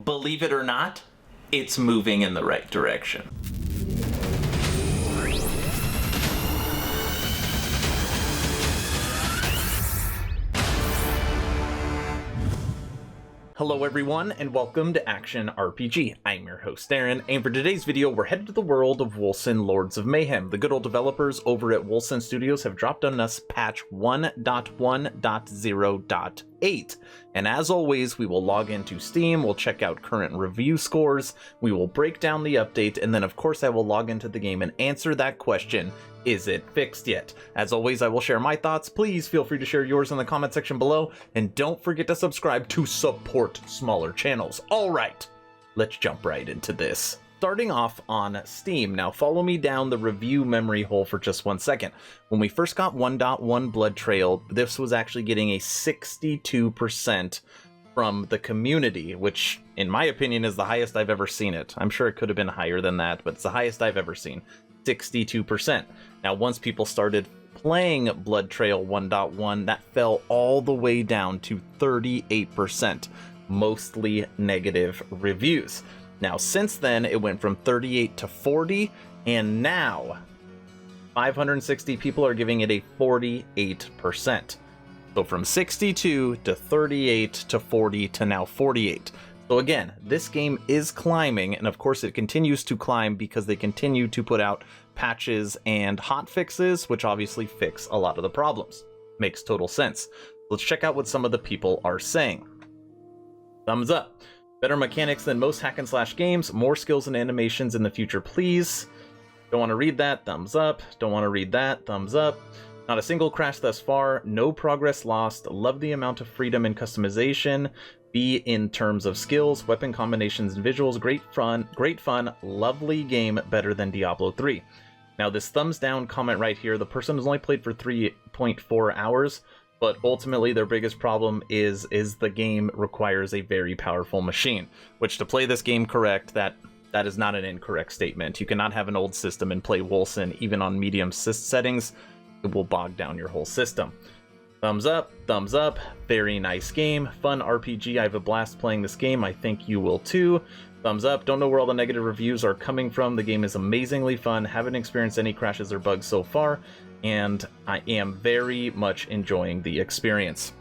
Believe it or not, it's moving in the right direction. Hello everyone, and welcome to Action RPG. I'm your host Aaron, and for today's video, we're headed to the world of Wolcen Lords of Mayhem. The good old developers over at Wolcen Studios have dropped on us patch 1.1.0.8. And as always, we will log into Steam, we'll check out current review scores, we will break down the update, and then of course I will log into the game and answer that question: is it fixed yet? As always, I will share my thoughts. Please feel free to share yours in the comment section below, and don't forget to subscribe to support smaller channels. Alright, let's jump right into this. Starting off on Steam. Now follow me down the review memory hole for just 1 second. When we first got 1.1 Blood Trail, this was actually getting a 62% from the community, which in my opinion is the highest I've ever seen it. I'm sure it could have been higher than that, but it's the highest I've ever seen. 62%. Now once people started playing Blood Trail 1.1, that fell all the way down to 38%, mostly negative reviews. Now since then it went from 38 to 40, and now 560 people are giving it a 48%. So from 62 to 38 to 40 to now 48. So again, this game is climbing, and of course it continues to climb because they continue to put out patches and hotfixes, which obviously fix a lot of the problems. Makes total sense. Let's check out what some of the people are saying. Thumbs up. Better mechanics than most hack and slash games. More skills and animations in the future, please. Don't want to read that. Thumbs up. Don't want to read that. Thumbs up. Not a single crash thus far. No progress lost. Love the amount of freedom and customization. B in terms of skills, weapon combinations, and visuals. Great fun. Lovely game. Better than Diablo 3. Now this thumbs down comment right here, the person has only played for 3.4 hours. But ultimately their biggest problem is the game requires a very powerful machine, which to play this game correct, that is not an incorrect statement. You cannot have an old system and play Wolcen even on medium settings. It will bog down your whole system. Thumbs up, very nice game, fun RPG, I have a blast playing this game, I think you will too. Thumbs up, don't know where all the negative reviews are coming from, the game is amazingly fun, haven't experienced any crashes or bugs so far, and I am very much enjoying the experience.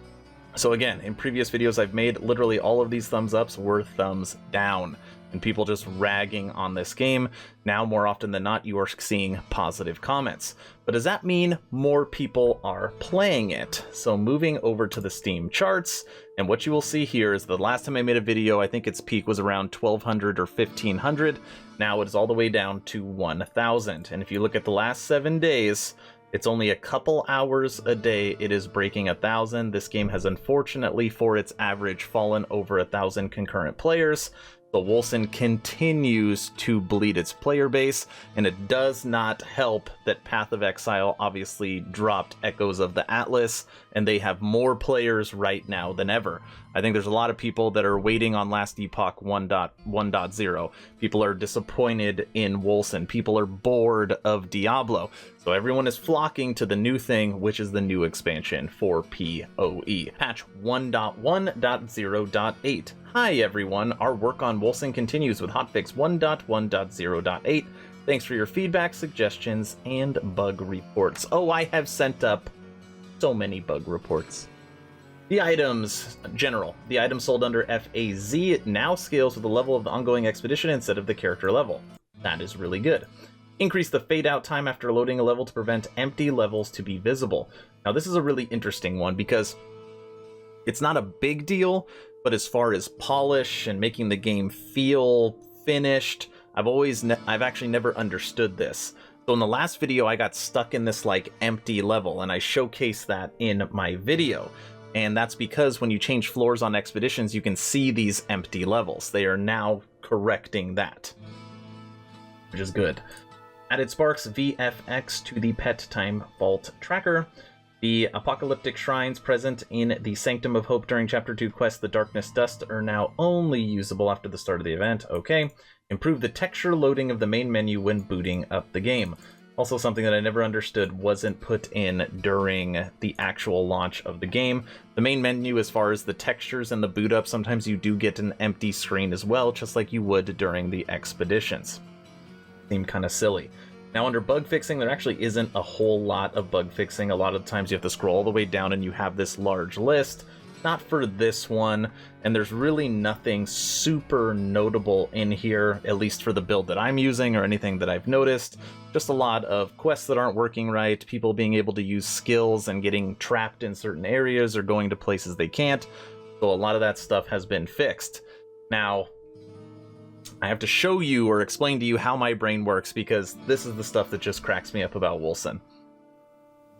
So again, in previous videos I've made, literally all of these thumbs ups were thumbs down, and people just ragging on this game. Now more often than not you are seeing positive comments. But does that mean more people are playing it? So moving over to the Steam charts, and what you will see here is the last time I made a video, I think its peak was around 1,200 or 1,500. Now it is all the way down to 1,000. And if you look at the last 7 days, it's only a couple hours a day it is breaking 1,000. This game has unfortunately, for its average, fallen over 1,000 concurrent players. So Wolcen continues to bleed its player base, and it does not help that Path of Exile obviously dropped Echoes of the Atlas, and they have more players right now than ever. I think there's a lot of people that are waiting on Last Epoch 1.0. People are disappointed in Wolcen. People are bored of Diablo. So everyone is flocking to the new thing, which is the new expansion for PoE. Patch 1.1.0.8. Hi everyone, our work on Wolcen continues with Hotfix 1.1.0.8. Thanks for your feedback, suggestions, and bug reports. Oh, I have sent up so many bug reports. The items, general. The item sold under FAZ now scales with the level of the ongoing expedition instead of the character level. That is really good. Increase the fade out time after loading a level to prevent empty levels to be visible. Now this is a really interesting one because it's not a big deal, but as far as polish and making the game feel finished, I've actually never understood this. So in the last video I got stuck in this like empty level, and I showcased that in my video. And that's because when you change floors on expeditions, you can see these empty levels. They are now correcting that, which is good. Added Sparks VFX to the Pet Time Vault tracker. The apocalyptic shrines present in the Sanctum of Hope during Chapter 2 quest, The Darkness Dust, are now only usable after the start of the event. Okay. Improve the texture loading of the main menu when booting up the game. Also, something that I never understood wasn't put in during the actual launch of the game. The main menu, as far as the textures and the boot up, sometimes you do get an empty screen as well, just like you would during the expeditions. Seemed kind of silly. Now, under bug fixing, there actually isn't a whole lot of bug fixing. A lot of the times you have to scroll all the way down and you have this large list. Not for this one, and there's really nothing super notable in here, at least for the build that I'm using or anything that I've noticed. Just a lot of quests that aren't working right, people being able to use skills and getting trapped in certain areas or going to places they can't. So a lot of that stuff has been fixed. Now, I have to show you or explain to you how my brain works, because this is the stuff that just cracks me up about Wolcen.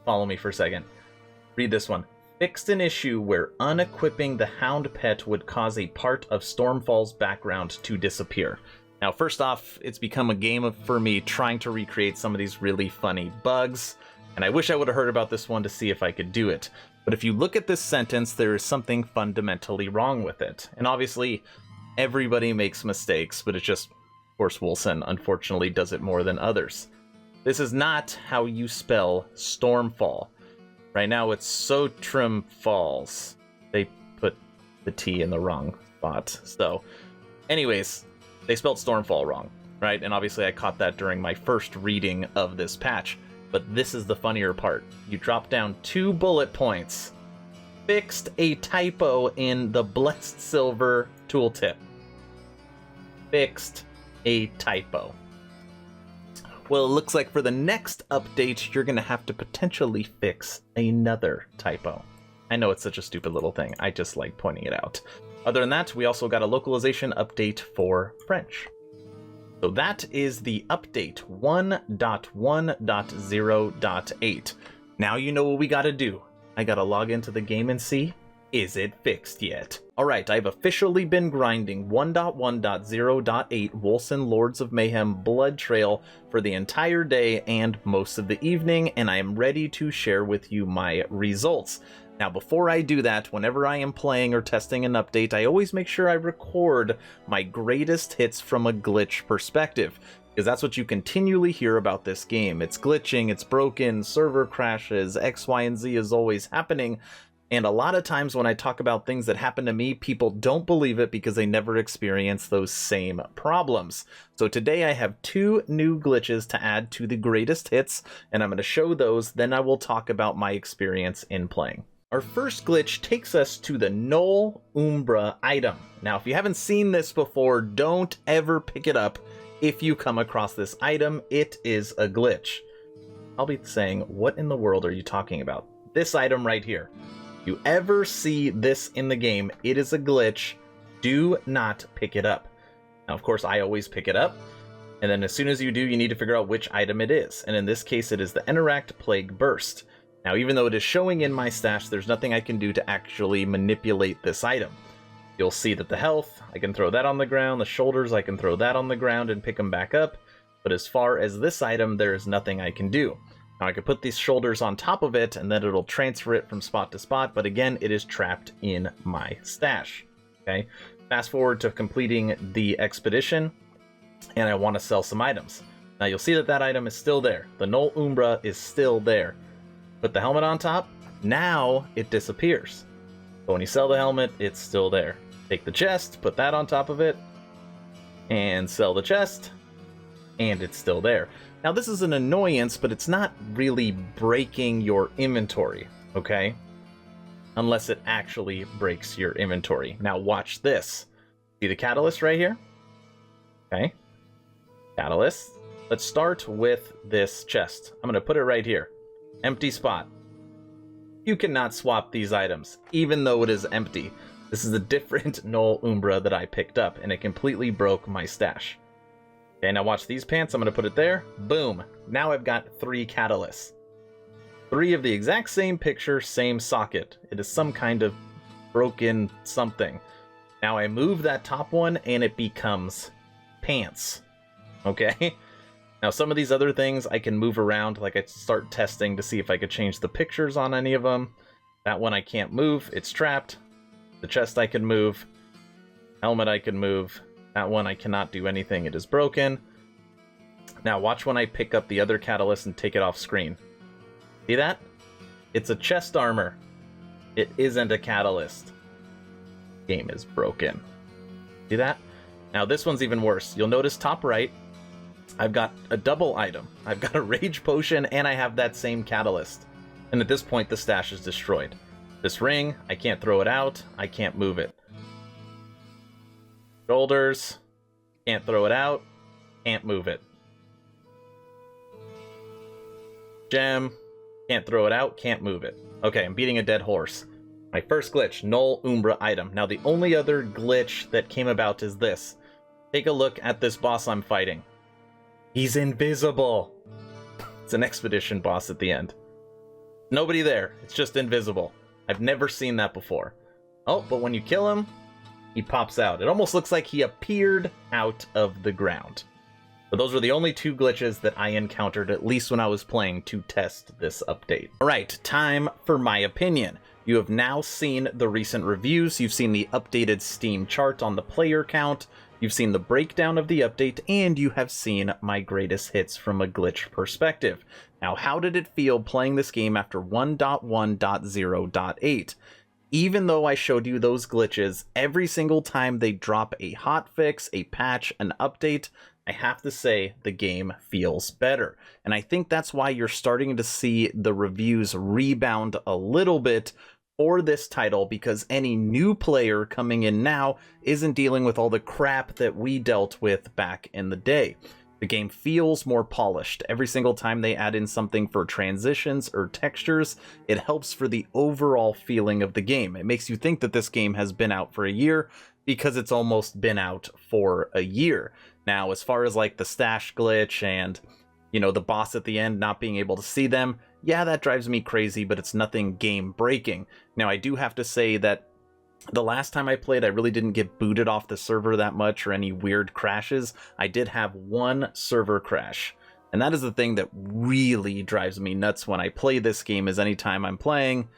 Follow me for a second. Read this one. Fixed an issue where unequipping the hound pet would cause a part of Stormfall's background to disappear. Now, first off, it's become a game for me trying to recreate some of these really funny bugs, and I wish I would have heard about this one to see if I could do it. But if you look at this sentence, there is something fundamentally wrong with it. And obviously, everybody makes mistakes, but it's just, of course, Wolcen unfortunately does it more than others. This is not how you spell Stormfall. Right now it's Sotrim Falls. They put the T in the wrong spot. So, anyways, they spelled Stormfall wrong, right? And obviously I caught that during my first reading of this patch. But this is the funnier part. You drop down 2 bullet points. Fixed a typo in the Blessed Silver tooltip. Fixed a typo. Well, it looks like for the next update, you're going to have to potentially fix another typo. I know it's such a stupid little thing. I just like pointing it out. Other than that, we also got a localization update for French. So that is the update 1.1.0.8. Now you know what we got to do. I got to log into the game and see, is it fixed yet? Alright, I've officially been grinding 1.1.0.8 Wolcen Lords of Mayhem Blood Trail for the entire day and most of the evening, and I am ready to share with you my results. Now, before I do that, whenever I am playing or testing an update, I always make sure I record my greatest hits from a glitch perspective, because that's what you continually hear about this game. It's glitching, it's broken, server crashes, X, Y, and Z is always happening. And a lot of times when I talk about things that happen to me, people don't believe it because they never experience those same problems. So today I have 2 new glitches to add to the greatest hits, and I'm going to show those, then I will talk about my experience in playing. Our first glitch takes us to the Null Umbra item. Now, if you haven't seen this before, don't ever pick it up if you come across this item. It is a glitch. I'll be saying, what in the world are you talking about? This item right here. You ever see this in the game, it is a glitch. Do not pick it up. Now, of course, I always pick it up. And then as soon as you do, you need to figure out which item it is. And in this case, it is the Interact Plague Burst. Now, even though it is showing in my stash, there's nothing I can do to actually manipulate this item. You'll see that the health, I can throw that on the ground. The shoulders, I can throw that on the ground and pick them back up. But as far as this item, there is nothing I can do. Now, I could put these shoulders on top of it, and then it'll transfer it from spot to spot, but again, it is trapped in my stash. Okay? Fast forward to completing the expedition, and I want to sell some items. Now, you'll see that that item is still there. The Null Umbra is still there. Put the helmet on top, now it disappears. But when you sell the helmet, it's still there. Take the chest, put that on top of it, and sell the chest, and it's still there. Now, this is an annoyance, but it's not really breaking your inventory, okay? Unless it actually breaks your inventory. Now, watch this. See the catalyst right here? Okay. Catalyst. Let's start with this chest. I'm going to put it right here. Empty spot. You cannot swap these items, even though it is empty. This is a different Null Umbra that I picked up, and it completely broke my stash. Okay, now watch these pants. I'm going to put it there. Boom. Now I've got 3 catalysts. 3 of the exact same picture, same socket. It is some kind of broken something. Now I move that top one, and it becomes pants. Okay? Now some of these other things I can move around, like I start testing to see if I could change the pictures on any of them. That one I can't move. It's trapped. The chest I can move. Helmet I can move. That one I cannot do anything, it is broken. Now watch when I pick up the other catalyst and take it off screen. See that? It's a chest armor. It isn't a catalyst. Game is broken. See that? Now this one's even worse. You'll notice top right, I've got a double item. I've got a rage potion and I have that same catalyst. And at this point the stash is destroyed. This ring, I can't throw it out. I can't move it. Shoulders, can't throw it out. Can't move it. Gem, can't throw it out. Can't move it. Okay, I'm beating a dead horse. My first glitch, Null Umbra item. Now the only other glitch that came about is this. Take a look at this boss I'm fighting. He's invisible. It's an expedition boss at the end. Nobody there. It's just invisible. I've never seen that before. Oh, but when you kill him, he pops out. It almost looks like he appeared out of the ground. But those were the only two glitches that I encountered, at least when I was playing, to test this update. Alright, time for my opinion. You have now seen the recent reviews, you've seen the updated Steam chart on the player count, you've seen the breakdown of the update, and you have seen my greatest hits from a glitch perspective. Now, how did it feel playing this game after 1.1.0.8? Even though I showed you those glitches, every single time they drop a hotfix, a patch, an update, I have to say the game feels better. And I think that's why you're starting to see the reviews rebound a little bit for this title, because any new player coming in now isn't dealing with all the crap that we dealt with back in the day. The game feels more polished. Every single time they add in something for transitions or textures, it helps for the overall feeling of the game. It makes you think that this game has been out for a year because it's almost been out for a year. Now, as far as like the stash glitch and, you know, the boss at the end not being able to see them, yeah, that drives me crazy, but it's nothing game breaking. Now, I do have to say that the last time I played, I really didn't get booted off the server that much or any weird crashes. I did have one server crash. And that is the thing that really drives me nuts when I play this game, is anytime I'm playing,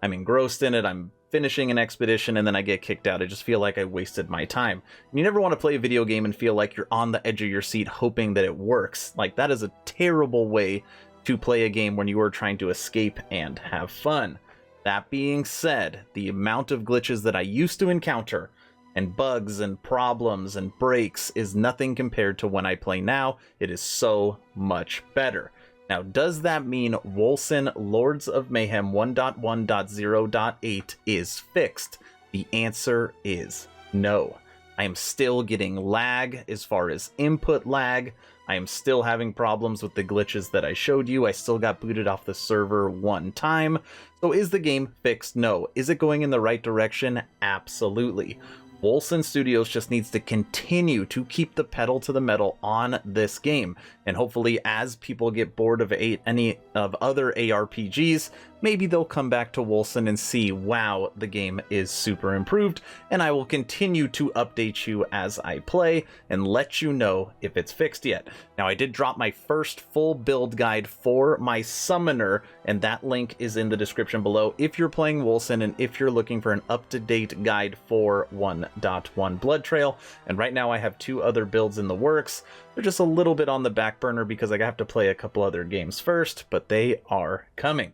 I'm engrossed in it, I'm finishing an expedition, and then I get kicked out. I just feel like I wasted my time. And you never want to play a video game and feel like you're on the edge of your seat hoping that it works. Like, that is a terrible way to play a game when you are trying to escape and have fun. That being said, the amount of glitches that I used to encounter, and bugs and problems and breaks, is nothing compared to when I play now. It is so much better. Now, does that mean Wolcen Lords of Mayhem 1.1.0.8 is fixed? The answer is no. I am still getting lag as far as input lag. I am still having problems with the glitches that I showed you. I still got booted off the server one time. So is the game fixed? No. Is it going in the right direction? Absolutely. Wolcen Studios just needs to continue to keep the pedal to the metal on this game. And hopefully, as people get bored of any of other ARPGs, maybe they'll come back to Wolcen and see, wow, the game is super improved. And I will continue to update you as I play and let you know if it's fixed yet. Now, I did drop my first full build guide for my summoner, and that link is in the description below if you're playing Wolcen and if you're looking for an up-to-date guide for 1.1 Blood Trail. And right now I have two other builds in the works. They're just a little bit on the back burner because I have to play a couple other games first, but they are coming.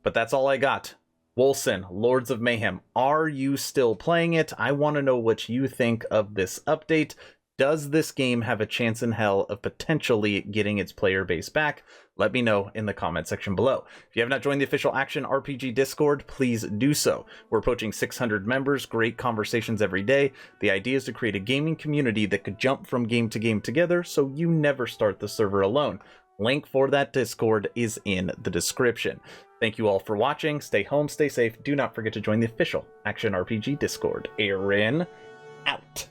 But that's all I got. Wolcen, Lords of Mayhem. Are you still playing it? I want to know what you think of this update. Does this game have a chance in hell of potentially getting its player base back? Let me know in the comment section below. If you have not joined the official Action RPG Discord, please do so. We're approaching 600 members, great conversations every day. The idea is to create a gaming community that could jump from game to game together, so you never start the server alone. Link for that Discord is in the description. Thank you all for watching. Stay home, stay safe. Do not forget to join the official Action RPG Discord. Aaron, out.